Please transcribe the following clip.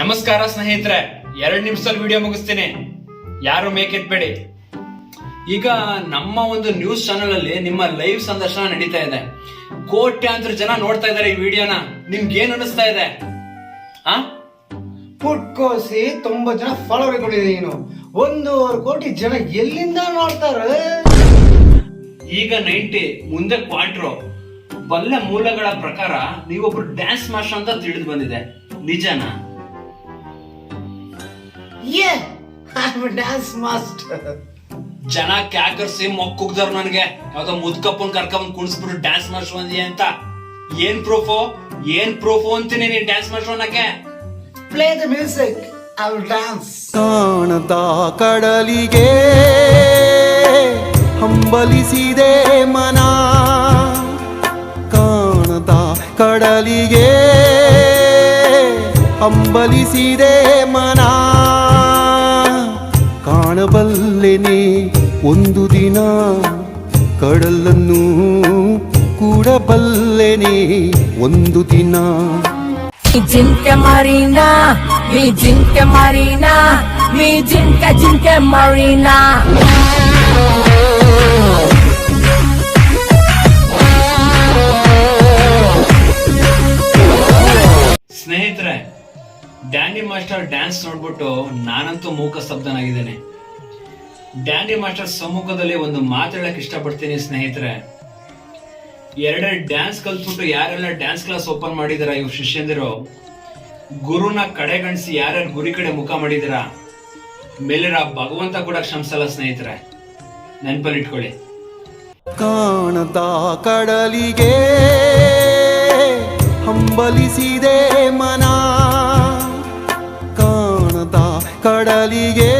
ನಮಸ್ಕಾರ ಸ್ನೇಹಿತರೆ, 2 ನಿಮಿಷದಲ್ಲಿ ವಿಡಿಯೋ ಮುಗಿಸ್ತೀನಿ, ಯಾರು ಮೇಕೆತ್ಬೇಡಿ. ಈಗ ನಮ್ಮ ಒಂದು ನ್ಯೂಸ್ ಚಾನೆಲ್ ಅಲ್ಲಿ ನಿಮ್ಮ ಲೈವ್ ಸಂದರ್ಶನ ನಡೀತಾ ಇದೆ. ಕೋಟ್ಯಾಂತರ ಜನ ನೋಡ್ತಾ ಇದ್ದಾರೆ ಈ ವಿಡಿಯೋನ. ನಿಮ್ಗೆ ಏನ್ ಅನಿಸ್ತಾ ಇದೆ? ಪುಟ್ಕೋಸಿ 90 ಜನ ಫಾಲೋವರ್ ಕೊಟ್ಟಿದೆ. ನೀನು 1.5 ಕೋಟಿ ಜನ ಎಲ್ಲಿಂದ ನೋಡ್ತಾರೆ? ಈಗ 90 ಮುಂದೆ ಕ್ವಾರ್ಟ್ರು. ಬಲ್ಲ ಮೂಲಗಳ ಪ್ರಕಾರ ನೀವೊಬ್ರು ಡ್ಯಾನ್ಸ್ ಮಾಸ್ಟರ್ ಅಂತ ತಿಳಿದು ಬಂದಿದೆ, ನಿಜನಾ? Dance master. ಜನ ಕ್ಯಾಕರ್ಸಿ ಮೊಕ್ಕುಗ್ದವ್ರು ನನಗೆ ಯಾವ್ದೋ ಮುದ್ಕಪ್ಪನ್ ಕರ್ಕೊಂಡ್ ಕುಣಿಸ್ಬಿಟ್ಟು ಡ್ಯಾನ್ಸ್ ಮಾಸ್ಟರ್ ಅಂದಿಯ ಅಂತ. ಏನ್ ಪ್ರೂಫು ಅಂತೀನಿ ನೀನ್ ಡ್ಯಾನ್ಸ್ ಮಾಸ್ಟರ್ ಅನ್ನಕ್ಕೆ? Play the music, I will dance. ಕಾಣದ ಕಡಲಿಗೆ ಹಂಬಲಿಸಿದೆ ಮನ, ಕಾಣದ ಕಡಲಿಗೆ ಹಂಬಲಿಸಿದೆ ಮನ, ಕಾಣಬಲ್ಲೆನೆ ಒಂದು ದಿನ ಕಡಲನ್ನು ಕೂಡಬಲ್ಲೆನೆ ಒಂದು ದಿನ. Jinka Marina, mi Jinka Marina, mi Jinka Marina. ಸ್ನೇಹಿತರೆ, ಡ್ಯಾನಿ ಮಾಸ್ಟರ್ ಡ್ಯಾನ್ಸ್ ನೋಡ್ಬಿಟ್ಟು ನಾನಂತೂ ಮೂಕ ಸ್ತಬ್ಧನಾಗಿದ್ದೇನೆ. ಡ್ಯಾನಿ ಮಾಸ್ಟರ್ ಸಮ್ಮುಖದಲ್ಲಿ ಒಂದು ಮಾತಾಡಕ್ ಇಷ್ಟಪಡ್ತೀನಿ ಸ್ನೇಹಿತರೆ. 2 ಡ್ಯಾನ್ಸ್ ಕಲ್ತ್ಬಿಟ್ಟು ಯಾರೆಲ್ಲ ಡ್ಯಾನ್ಸ್ ಕ್ಲಾಸ್ ಓಪನ್ ಮಾಡಿದಾರ ಇವ್ರ ಶಿಷ್ಯಂದಿರು, ಗುರುನ ಕಡೆಗಣಿಸಿ ಯಾರ್ಯಾರು ಗುರಿ ಕಡೆ ಮುಖ ಮಾಡಿದಿರ, ಮೇಲಿರ ಭಗವಂತ ಕೂಡ ಕ್ಷಮಿಸಲ್ಲ ಸ್ನೇಹಿತರೆ, ನೆನಪಲ್ಲಿ ಇಟ್ಕೊಳ್ಳಿ. ಕಾಣದ ಕಡಲಿಗೆ ಹಂಬಲಿಸಿದೆ ಮನ, ಕಾಣದ ಕಡಲಿಗೆ